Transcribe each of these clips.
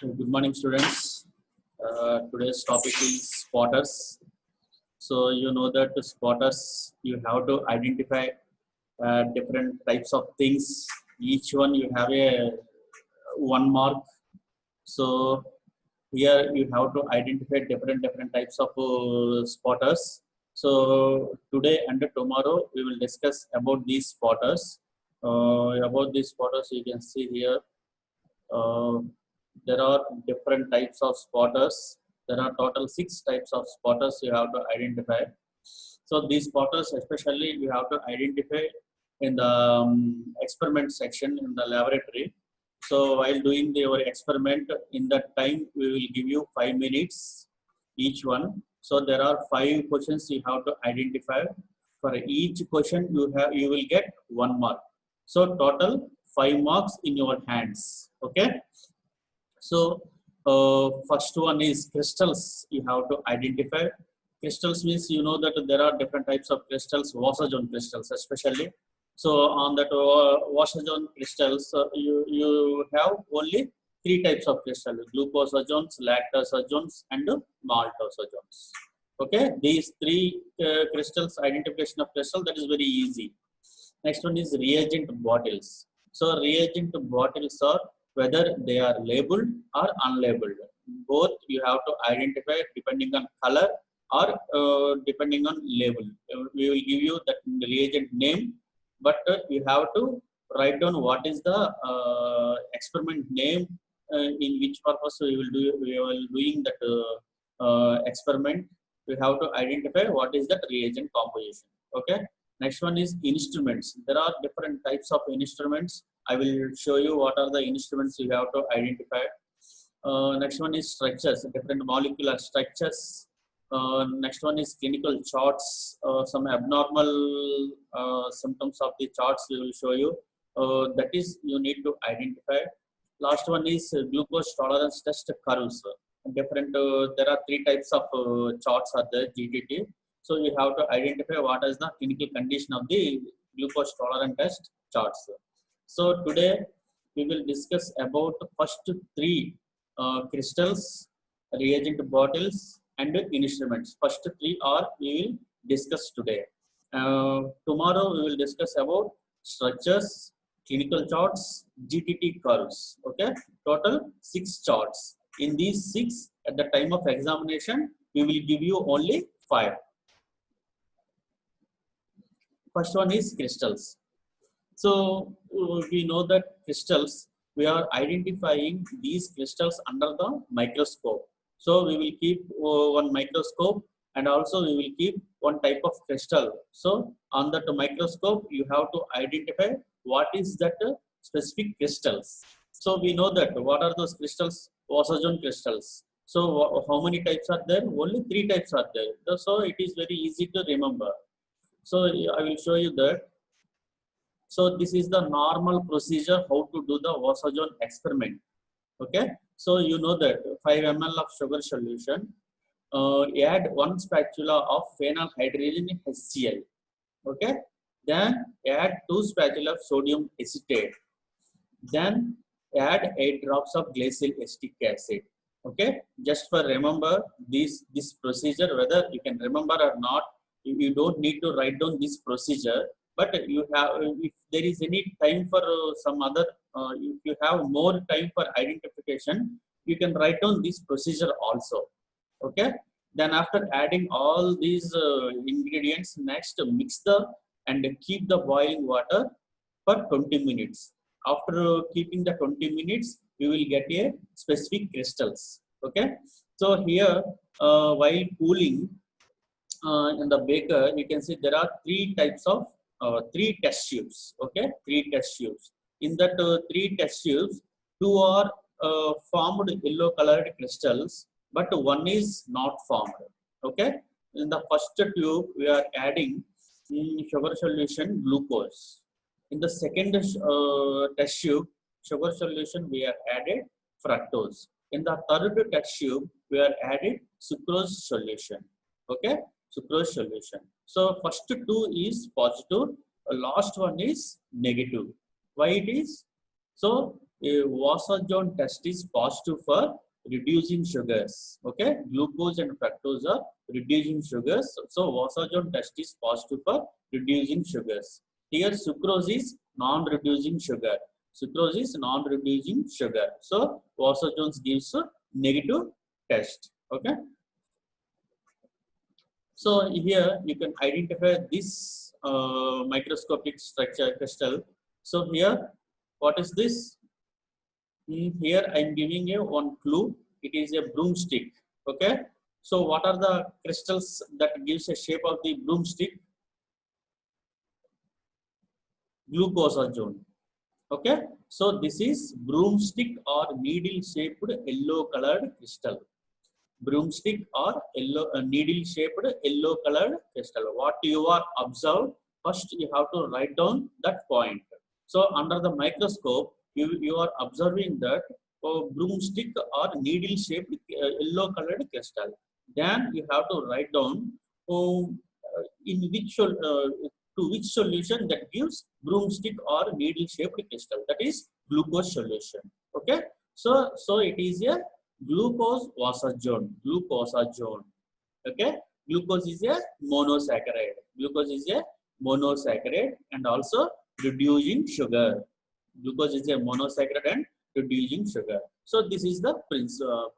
Good morning, students. Today's topic is spotters. So you know that the spotters, you have to identify different types of things. Each one you have a 1 mark. So here you have to identify different types of spotters. So today and tomorrow we will discuss about these spotters. About these spotters, you can see here. Uh, there are different types of spotters. There are total 6 types of spotters you have to identify. So these spotters, especially, you have to identify in the experiment section in the laboratory. So while doing your experiment, in that time we will give you 5 minutes each one. So there are 5 questions you have to identify. For each question you will get 1 mark. So total 5 marks in your hands. Okay. So first one is crystals. You have to identify. Crystals means you know that there are different types of crystals, wasserjohn crystals especially. So on that wasserjohn crystals, you have only 3 types of crystals: glucosojones, lactosojones, and maltosojones. Okay, these 3 crystals, identification of crystal, that is very easy. Next one is reagent bottles. So reagent bottles are whether they are labeled or unlabeled. Both you have to identify depending on color or depending on label. We will give you that reagent name, but you have to write down what is the experiment name, in which purpose we will doing that experiment. We have to identify what is that reagent composition. Okay. Next one is instruments. There are different types of instruments. I will show you what are the instruments you have to identify. Next one is structures, different molecular structures. Next one is clinical charts. Some abnormal symptoms of the charts we will show you. That is you need to identify. Last one is glucose tolerance test curves. Different. There are 3 types of charts are there, GTT. So you have to identify what is the clinical condition of the glucose tolerance test charts. So today we will discuss about the first 3 crystals, reagent bottles, and instruments. First 3 are we will discuss today. Tomorrow we will discuss about structures, clinical charts, GTT curves. Okay, total 6 charts. In these 6, at the time of examination, we will give you only 5. First one is crystals. So we know that crystals, we are identifying these crystals under the microscope. So we will keep one microscope, and also we will keep one type of crystal. So on that microscope, you have to identify what is that specific crystals. So we know that what are those crystals? Wasserjohn crystals. So how many types are there? Only 3 types are there. So it is very easy to remember. So I will show you that. So this is the normal procedure how to do the wasserjohn experiment. Okay. So you know that 5 ml of sugar solution, add 1 spatula of phenylhydrazine HCl. Okay. Then add 2 spatula of sodium acetate. Then add 8 drops of glycyl acetic acid. Okay. Just for remember this procedure, whether you can remember or not, you don't need to write down this procedure. But you have, if there is any time for some other, if you have more time for identification, you can write down this procedure also. Okay. Then after adding all these ingredients, next mix and keep the boiling water for 20 minutes. After keeping the 20 minutes, we will get a specific crystals. Okay. So here, while cooling in the beaker, you can see there are 3 types of 3 test tubes. Okay, 3 test tubes. In that 3 test tubes, 2 are formed yellow colored crystals, but 1 is not formed. Okay, in the first tube we are adding sugar solution glucose. In the second test tube sugar solution we are added fructose. In the third test tube we are added sucrose solution. Okay, sucrose solution. So first 2 is positive, last one is negative. Why it is? So A wasserjohn test is positive for reducing sugars. Okay, glucose and fructose are reducing sugars. So wasserjohn test is positive for reducing sugars. Here sucrose is non-reducing sugar. Sucrose is non-reducing sugar. So wasserjohn gives a negative test. Okay. So here you can identify this microscopic structure crystal. So here, what is this? Here I am giving you one clue. It is a broomstick. Okay. So what are the crystals that gives a shape of the broomstick? Glucosazone. Okay. So this is broomstick or needle shaped yellow colored crystal. Broomstick or yellow needle shaped yellow colored crystal. What you are observed, first you have to write down that point. So under the microscope, you are observing that broomstick or needle shaped yellow colored crystal. Then you have to write down in which to which solution that gives broomstick or needle shaped crystal. That is glucose solution. Okay. So it is a glucose wasserjohn. Glucosazone. Okay. Glucose is a monosaccharide. Glucose is a monosaccharide and also reducing sugar. Glucose is a monosaccharide and reducing sugar. So this is the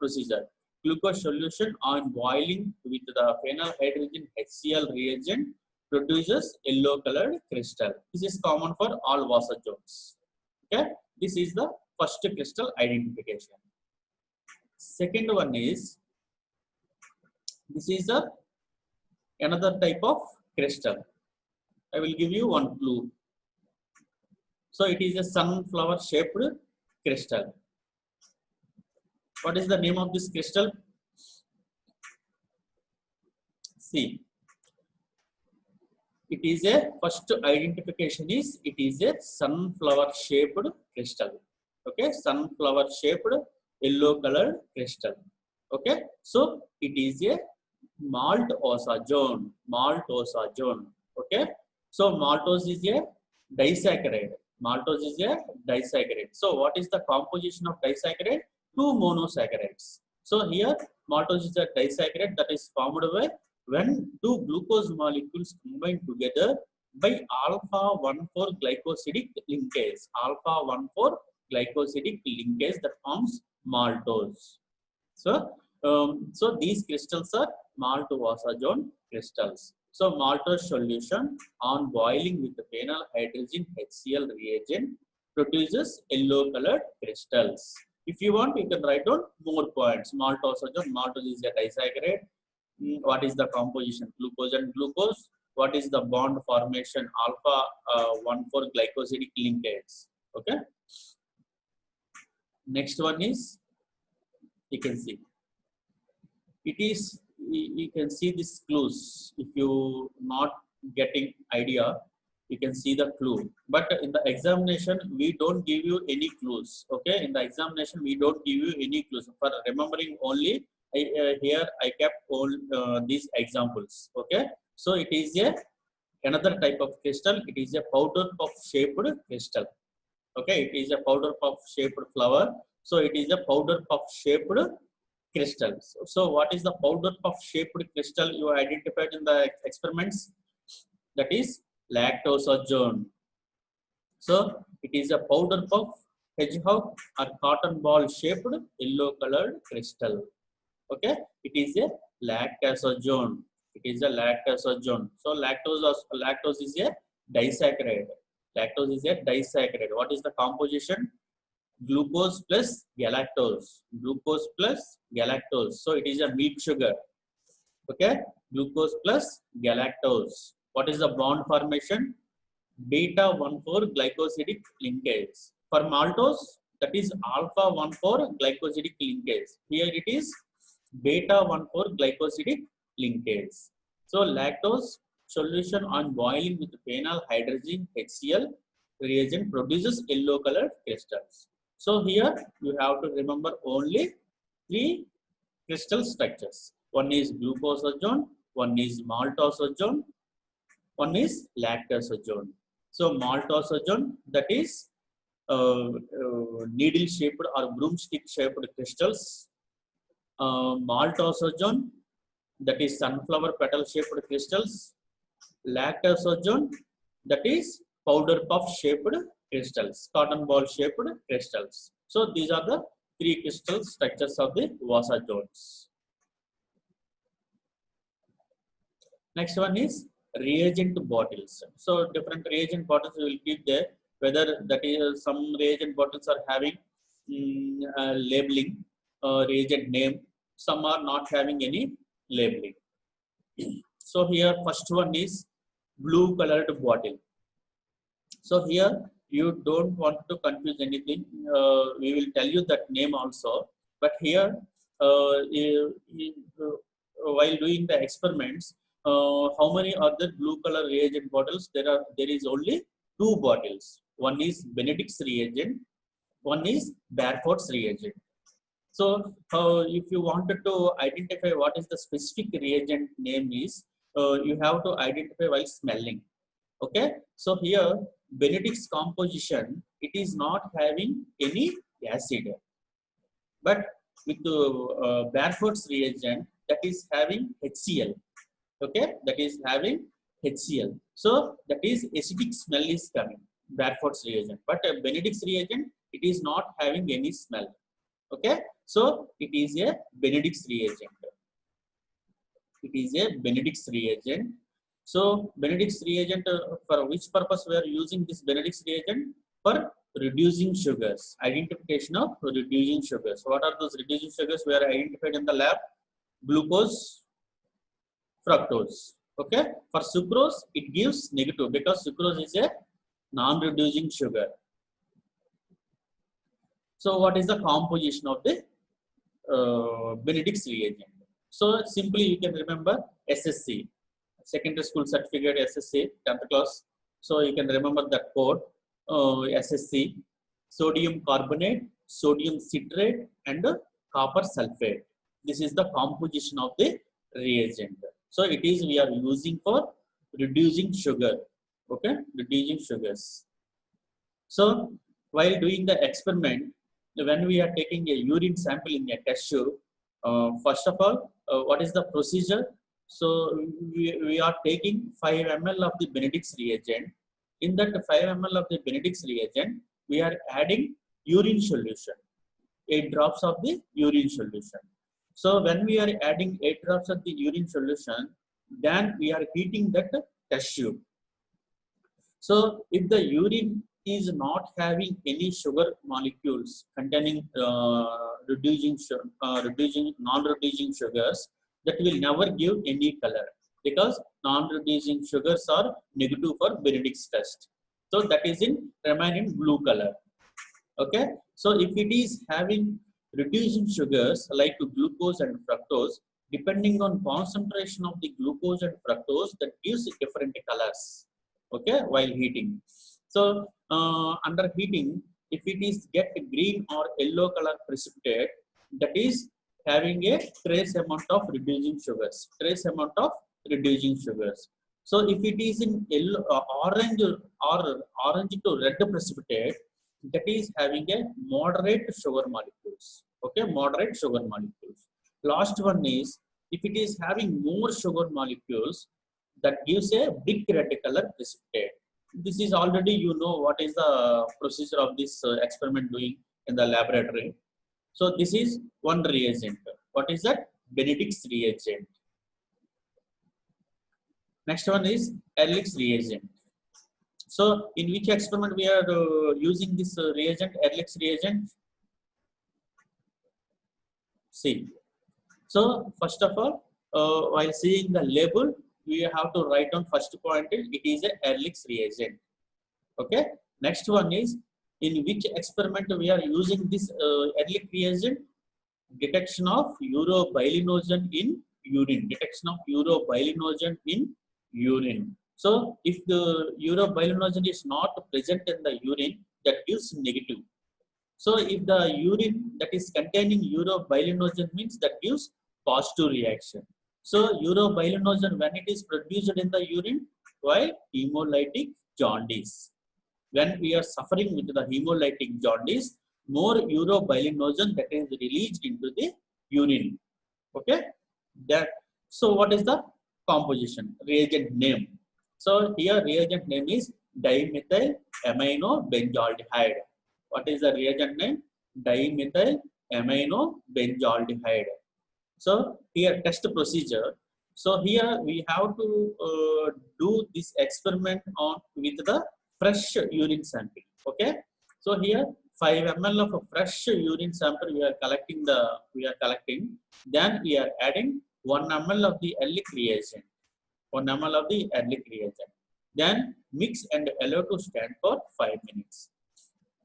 procedure. Glucose solution on boiling with the phenyl hydrogen HCl reagent produces yellow colored crystal. This is common for all wasserjohns. Okay. This is the first crystal identification. Second one is, this is another type of crystal. I will give you one clue. So it is a sunflower shaped crystal. What is the name of this crystal? See, it is a first identification is it is a sunflower shaped crystal. Okay, sunflower shaped yellow colored crystal. Okay, so it is a maltosazone. Maltosazone. Okay, so maltose is a disaccharide. Maltose is a disaccharide. So what is the composition of disaccharide? Two monosaccharides. So here maltose is a disaccharide that is formed by when two glucose molecules combine together by alpha 1,4 glycosidic linkase. Alpha 1,4 glycosidic linkase that forms maltose. So these crystals are maltosazone crystals. So maltose solution on boiling with the phenyl hydrogen HCl reagent produces yellow colored crystals. If you want, you can write down more points. Maltosazone, maltose is a disaccharide. What is the composition? Glucose and glucose. What is the bond formation? Alpha 1,4 glycosidic linkase. Okay. Next one is, you can see. It is, you can see these clues. If you not getting idea, you can see the clue. But in the examination, we don't give you any clues. Okay, in the examination, we don't give you any clues. For remembering only, here I kept all these examples. Okay, so it is a another type of crystal. It is a powder puff shaped crystal. Okay, it is a powder puff shaped flower. So it is a powder puff shaped crystals. So what is the powder puff shaped crystal you identified in the experiments? That is lactosazone. So it is a powder puff, hedgehog or cotton ball shaped yellow colored crystal. Okay, it is a lactosazone. It is a lactosazone. So lactose is a disaccharide. Lactose is a disaccharide. What is the composition? Glucose plus galactose. Glucose plus galactose. So it is a milk sugar. Okay, glucose plus galactose. What is the bond formation? Beta 1,4 glycosidic linkase. For maltose, that is alpha 1,4 glycosidic linkase. Here it is beta 1,4 glycosidic linkase. So lactose solution on boiling with phenyl hydrogen HCl reagent produces yellow colored crystals. So here you have to remember only three crystal structures. One is glucosazone, one is maltosazone, one is lactosazone. So maltosazone, that is needle shaped or broomstick shaped crystals, maltosozone, that is sunflower petal shaped crystals, lactosozone, that is powder puff shaped crystals, cotton ball shaped crystals. So these are the three crystal structures of the vasa zones. Next one is reagent bottles. So different reagent bottles we will keep there. Whether that is some reagent bottles are having labeling, reagent name. Some are not having any labeling. So here first one is blue colored bottle. So here you don't want to confuse anything. We will tell you that name also. But here, while doing the experiments, how many other blue color reagent bottles there is only two bottles. One is Benedict's reagent, one is Barfoot's reagent. So if you wanted to identify what is the specific reagent name is, you have to identify while smelling. Okay, so here Benedict's composition, it is not having any acid, but with the Barfoot's reagent, that is having HCl. Okay, that is having HCl. So that is acidic smell is coming, Barfoot's reagent. But Benedict's reagent, it is not having any smell. Okay, so it is a Benedict's reagent. It is a Benedict's reagent. So Benedict's reagent, for which purpose we are using this Benedict's reagent? For reducing sugars, identification of reducing sugars. What are those reducing sugars we are identified in the lab? Glucose, fructose. Okay, for sucrose it gives negative because sucrose is a non-reducing sugar. So what is the composition of the Benedict's reagent? So simply you can remember SSC, secondary school certificate SSC, 10th class. So you can remember that code, SSC, sodium carbonate, sodium citrate, and copper sulfate. This is the composition of the reagent. So it is we are using for reducing sugar. Okay, reducing sugars. So while doing the experiment, when we are taking a urine sample in a test tube, first of all, what is the procedure? So we are taking 5 ml of the Benedict's reagent. In that 5 ml of the Benedict's reagent, we are adding urine solution, 8 drops of the urine solution. So when we are adding 8 drops of the urine solution, then we are heating that test tube. So if the urine is not having any sugar molecules containing non-reducing sugars, that will never give any color because non-reducing sugars are negative for Benedict's test. So that is remain in blue color. Okay. So if it is having reducing sugars like glucose and fructose, depending on concentration of the glucose and fructose, that gives different colors. Okay, while heating. So under heating, if it is get green or yellow color precipitate, that is having a trace amount of reducing sugars. Trace amount of reducing sugars. So if it is in yellow, orange or orange to red precipitate, that is having a moderate sugar molecules. Okay, moderate sugar molecules. Last one is if it is having more sugar molecules, that gives a big red color precipitate. This is already you know what is the procedure of this experiment doing in the laboratory. So this is one reagent. What is that? Benedict's reagent. Next one is Ehrlich's reagent. So in which experiment we are using this reagent, Ehrlich's reagent? See. So first of all, while seeing the label, we have to write down first point it is a Ehrlich's reagent. Okay. Next one is in which experiment we are using this Ehrlich reagent? Detection of urobilinogen in urine. Detection of urobilinogen in urine. So if the urobilinogen is not present in the urine, that gives negative. So if the urine that is containing urobilinogen means that gives positive reaction. So urobilinogen when it is produced in the urine, while hemolytic jaundice. when we are suffering with the hemolytic jaundice, more urobilinogen that is released into the urine. Okay, that. So what is the composition? Reagent name. So here reagent name is dimethyl amino benzaldehyde. What is the reagent name? Dimethyl amino benzaldehyde. So here test procedure. So here we have to do this experiment on with the fresh urine sample. Okay. So here 5 ml of a fresh urine sample we are collecting. Then we are adding 1 ml of the Ehrlich reagent. 1 ml of the Ehrlich reagent. Then mix and allow to stand for 5 minutes.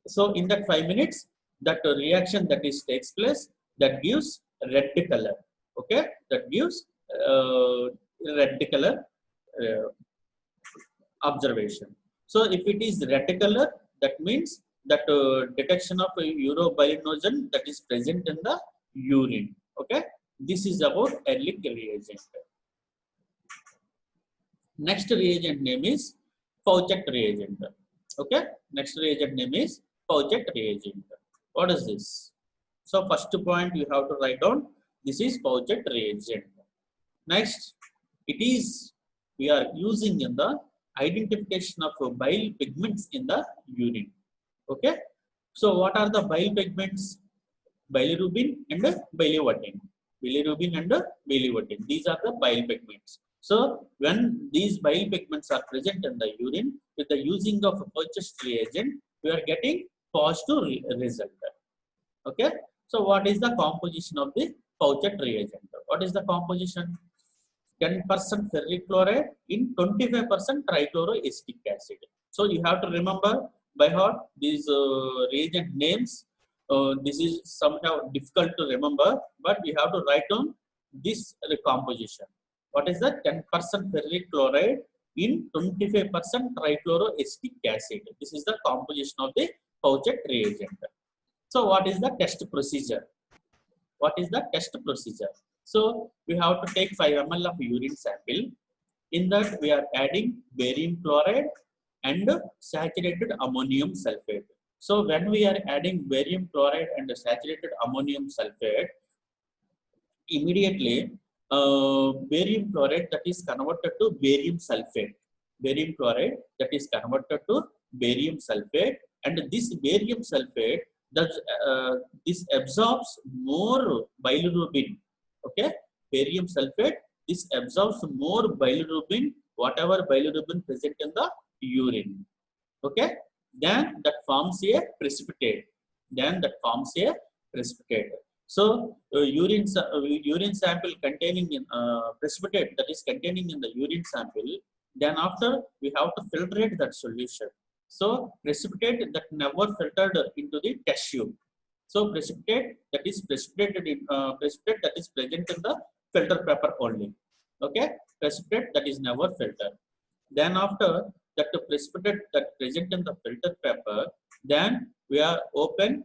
So in that 5 minutes, that reaction that is takes place, that gives red color. Okay, that gives red color observation. So if it is red color, that means that detection of urobilinogen that is present in the urine. Okay, this is about Ehrlich reagent. Next reagent name is Faucett reagent. Okay, next reagent name is Faucett reagent. What is this? So first point you have to write down, this is Faucett reagent. Next, it is we are using in the identification of bile pigments in the urine. Okay, so what are the bile pigments? Bilirubin and biliverdin. Bilirubin and biliverdin. These are the bile pigments. So when these bile pigments are present in the urine, with the using of a Faucett reagent, we are getting positive result. Okay. So what is the composition of the Faucett reagent? What is the composition? 10% ferric chloride in 25% trichloroacetic acid. So you have to remember by heart these reagent names. This is somehow difficult to remember, but we have to write down this composition. What is the 10% ferric chloride in 25% trichloroacetic acid? This is the composition of the Faucett reagent. So what is the test procedure? What is the test procedure? So we have to take 5 ml of urine sample. In that we are adding barium chloride and saturated ammonium sulfate. So when we are adding barium chloride and saturated ammonium sulfate, immediately barium chloride that is converted to barium sulfate. Barium chloride that is converted to barium sulfate, and this barium sulfate this absorbs more bilirubin. Okay, barium sulfate, this absorbs more bilirubin, whatever bilirubin present in the urine. Okay, then that forms a precipitate. So urine sample containing in precipitate that is containing in the urine sample. Then after we have to filtrate that solution. So precipitate that never filtered into the test tube. So precipitate that is precipitated in precipitate that is present in the filter paper only. Okay, precipitate that is never filtered. Then after that the precipitate that present in the filter paper, then we are open.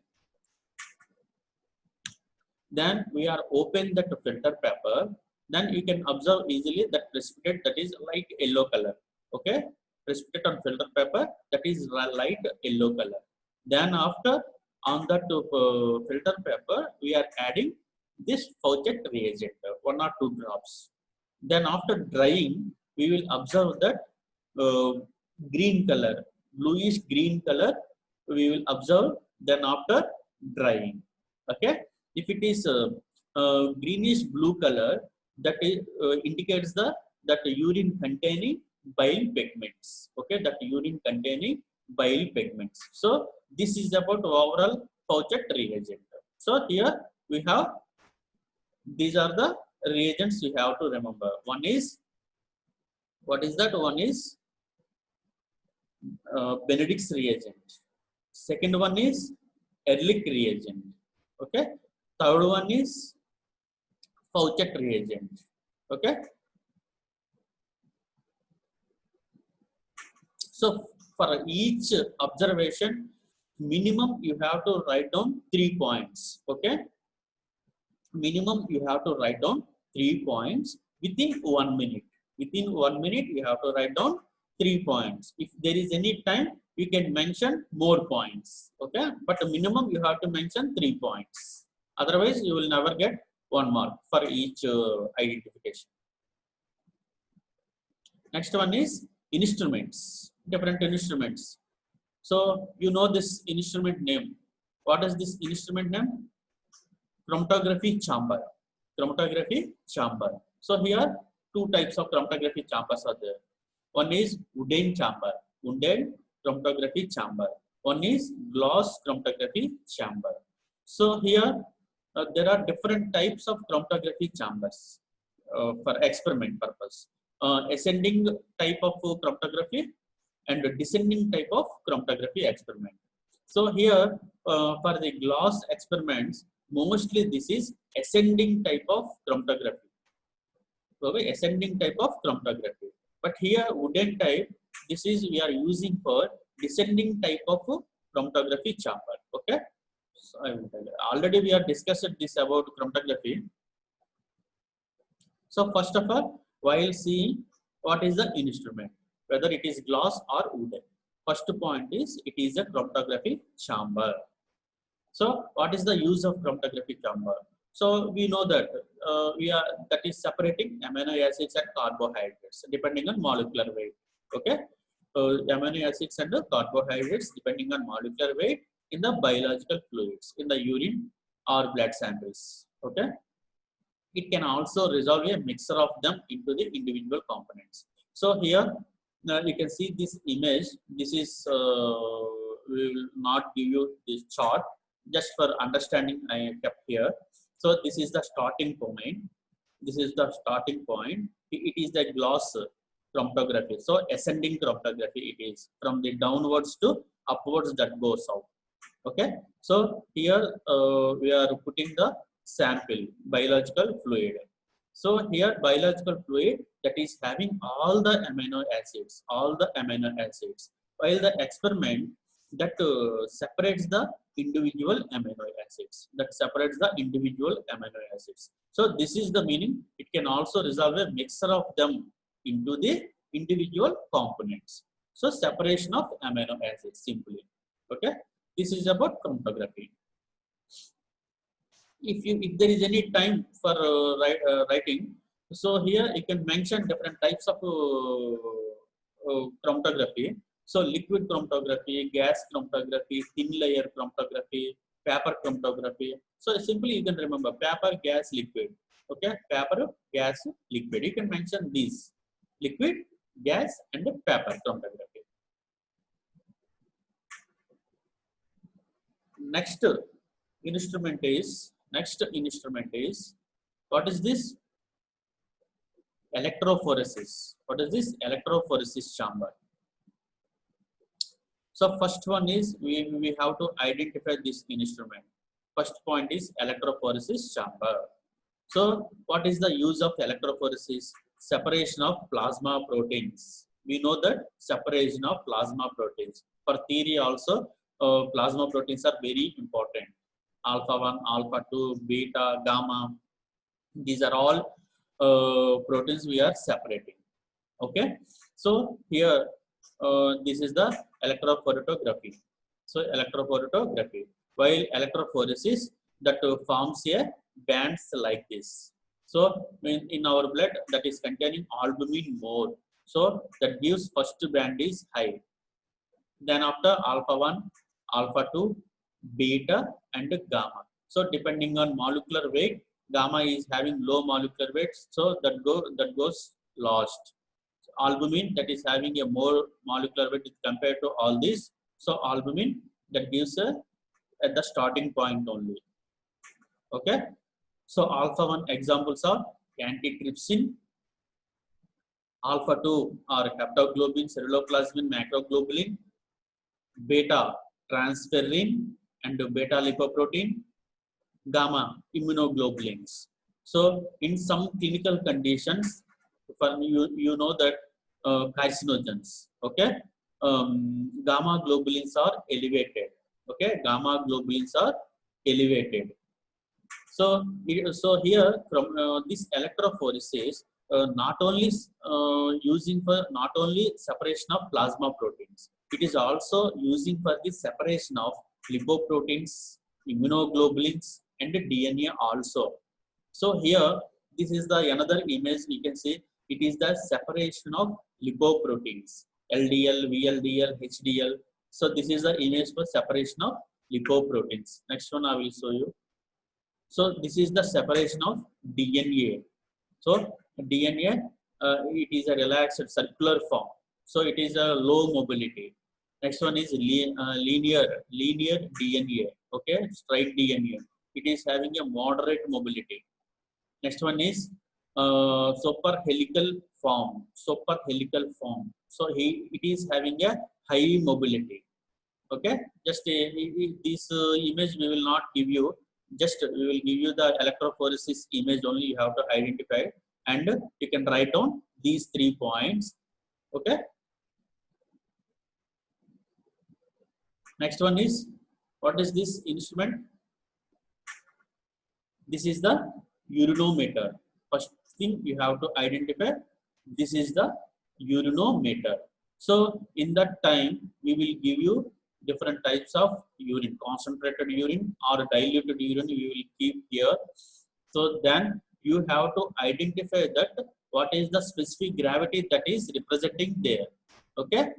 Then we are open that filter paper. Then you can observe easily that precipitate that is light yellow color. Okay, precipitate on filter paper that is light yellow color. Then after on that filter paper we are adding this Faucett reagent, 1 or 2 drops. Then after drying we will observe that green color, bluish green color we will observe. Then after drying, okay, if it is greenish blue color, that is, indicates that urine containing bile pigments. Okay, that urine containing bile pigments. So this is about overall Faucett reagent. So here we have, these are the reagents you have to remember. One is, what is that? One is Benedict's reagent. Second one is Ehrlich reagent. Okay. Third one is Faucett reagent. Okay. So for each observation, minimum you have to write down 3 points. Okay. Minimum you have to write down 3 points within 1 minute. Within 1 minute, you have to write down 3 points. If there is any time, you can mention more points. Okay, but minimum you have to mention 3 points. Otherwise, you will never get 1 mark for each identification. Next one is instruments, different instruments. So you know this instrument name. What is this instrument name? Chromatography chamber. Chromatography chamber. So here two types of chromatography chambers are there. One is wooden chamber, wooden chromatography chamber. One is glass chromatography chamber. So here there are different types of chromatography chambers for experiment purpose. Ascending type of chromatography and descending type of chromatography experiment. So here for the glass experiments, mostly this is ascending type of chromatography. Okay, ascending type of chromatography. But here wooden type, this is we are using for descending type of chromatography chamber. Okay, so already we have discussed this about chromatography. So first of all, while seeing what is the instrument, whether it is glass or wooden, first point is it is a chromatography chamber. So what is the use of chromatography chamber? So we know that that is separating amino acids and carbohydrates depending on molecular weight. Okay, amino acids and carbohydrates depending on molecular weight in the biological fluids in the urine or blood samples. Okay, it can also resolve a mixture of them into the individual components. So here you can see this image. This is we will not give you this chart, just for understanding I kept here. So this is the starting point. This is the starting point. It is the glass chromatography. So ascending chromatography it is from the downwards to upwards that goes out. Okay. So here we are putting the sample biological fluid. So here biological fluid that is having all the amino acids, while the experiment that separates the individual amino acids, So this is the meaning. It can also resolve a mixture of them into the individual components. So separation of amino acids simply. Okay, this is about chromatography. If there is any time for writing, so here you can mention different types of chromatography. So liquid chromatography, gas chromatography, thin layer chromatography, paper chromatography. So simply you can remember paper, gas, liquid. Okay, paper, gas, liquid. You can mention these: liquid, gas, and paper chromatography. Next instrument is what is this? Electrophoresis. What is this? Electrophoresis chamber. So first one is we have to identify this instrument. First point is electrophoresis chamber. So what is the use of electrophoresis? Separation of plasma proteins. We know that separation of plasma proteins. For theory also, plasma proteins are very important. Alpha 1, alpha 2, beta, gamma. These are all proteins we are separating. Okay. So here this is the electrophoretography. So electrophoretography. While electrophoresis that forms a bands like this. So in our blood that is containing albumin more. So that gives first band is high. Then after alpha 1, alpha 2, beta and gamma. So depending on molecular weight, gamma is having low molecular weight, so that goes lost. So albumin that is having a more molecular weight compared to all these. So albumin that gives at the starting point only. Okay. So alpha 1 examples are antitrypsin, alpha 2 are haptoglobin, ceruloplasmin, macroglobulin, beta transferrin and beta lipoprotein, gamma immunoglobulins. So in some clinical conditions, for you know that carcinogens, okay, gamma globulins are elevated. Okay, gamma globulins are elevated. So here from this electrophoresis, not only using for not only separation of plasma proteins, it is also using for the separation of lipoproteins, immunoglobulins, and DNA also. So here, this is the another image you can see. It is the separation of lipoproteins, LDL, VLDL, HDL. So this is the image for separation of lipoproteins. Next one I will show you. So this is the separation of DNA. So DNA, it is a relaxed circular form. So it is a low mobility. Next one is linear DNA. Okay, straight DNA. It is having a moderate mobility. Next one is superhelical form. Superhelical form. So it is having a high mobility. Okay, just this image we will not give you. Just we will give you the electrophoresis image only. You have to identify, and you can write down these 3 points. Okay. Next one is, what is this instrument? This is the urinometer. First thing you have to identify, this is the urinometer. So in that time we will give you different types of urine, concentrated urine or diluted urine we will keep here. So then you have to identify that what is the specific gravity that is representing there. Okay.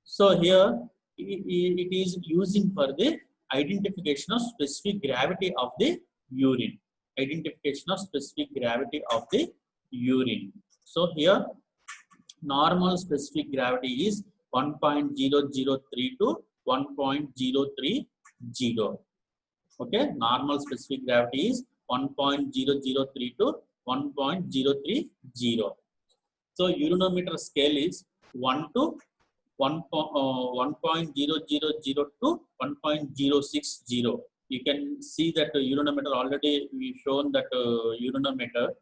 So here it is using for the identification of specific gravity of the urine. Identification of specific gravity of the urine. So here normal specific gravity is 1.003 to 1.030. Okay, normal specific gravity is 1.003 to 1.030. So urinometer scale is 1 to 1.0002 to 1.060. You can see that urinometer already we shown that urinometer.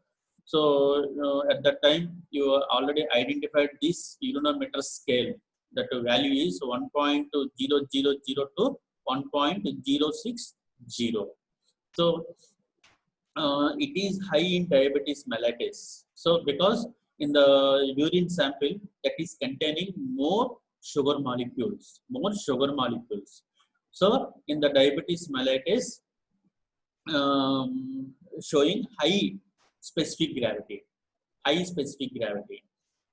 So at that time you already identified this urinometer scale. That value is 1.0002 to 1.060. So it is high in diabetes mellitus. So because in the urine sample that is containing more sugar molecules. So in the diabetes mellitus, showing high specific gravity.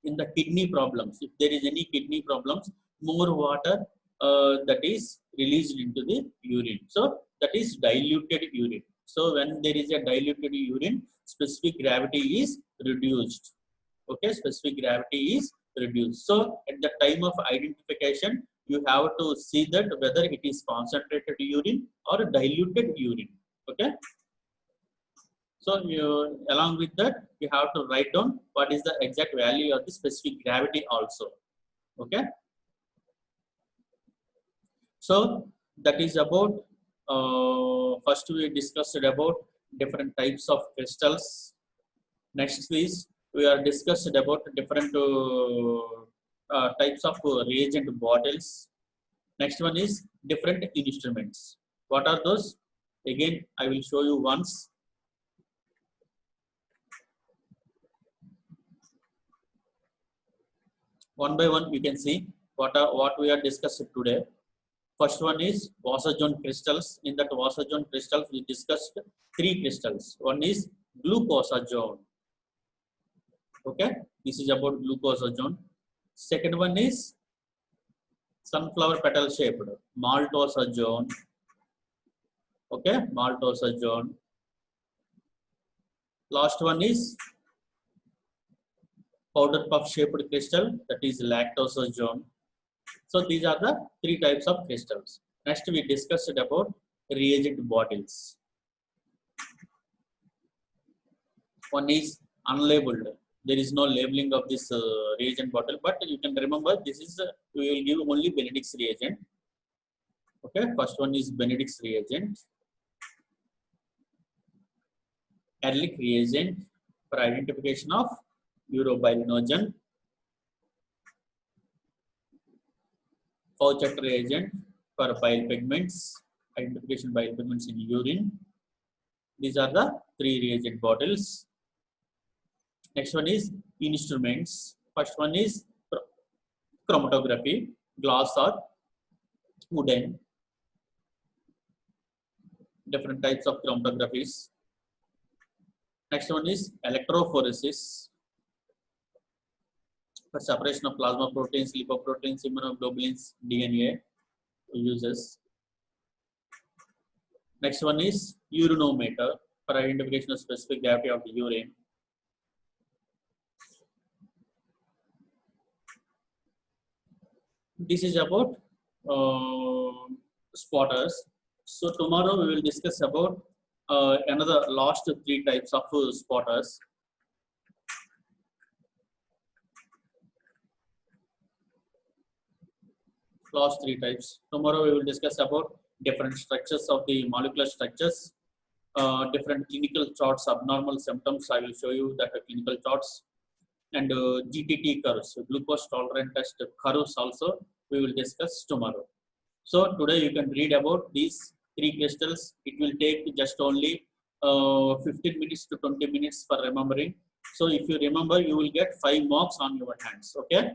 In the kidney problems, if there is any kidney problems, more water that is released into the urine. So that is diluted urine. So when there is a diluted urine, specific gravity is reduced. Okay, specific gravity is reduced. So at the time of identification, you have to see that whether it is concentrated urine or diluted urine. Okay. So along with that, you have to write down what is the exact value of the specific gravity also. Okay. So that is about, first we discussed about different types of crystals. Next is we are discussed about different types of reagent bottles. Next one is different instruments. What are those? Again, I will show you once. One by one, you can see what we are discussed today. First one is Wasserjohn crystals. In that Wasserjohn crystals, we discussed 3 crystals. One is glucosamine. Okay, this is about glucosamine. Second one is sunflower petal shaped maltosajone. Okay, maltosajone. Last one is powder puff shaped crystal, that is lactosajone. So these are the 3 types of crystals. Next we discussed about reagent bottles. One is unlabeled. There is no labeling of this reagent bottle, but you can remember this is we will give only Benedict's reagent. Okay, first one is Benedict's reagent. Ehrlich reagent for identification of urobilinogen. Fauchett reagent for bile pigments, identification bile pigments in urine. These are the 3 reagent bottles. Next one is instruments. First one is chromatography, glass or wooden. Different types of chromatographies. Next one is electrophoresis for separation of plasma proteins, lipoproteins, immunoglobulins, DNA uses. Next one is urinometer for identification of specific gravity of the urine. This is about spotters. So tomorrow we will discuss about another last three types of spotters. Last three types. Tomorrow we will discuss about different structures of the molecular structures, different clinical charts, abnormal symptoms. I will show you that clinical charts, and GTT curves, glucose tolerant test curves also we will discuss tomorrow. So today you can read about these three crystals. It will take just only 15 minutes to 20 minutes for remembering. So if you remember, you will get 5 marks on your hands. Okay.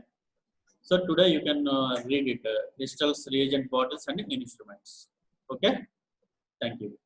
So today you can read it, crystals, reagent bottles, and instruments. Okay. Thank you.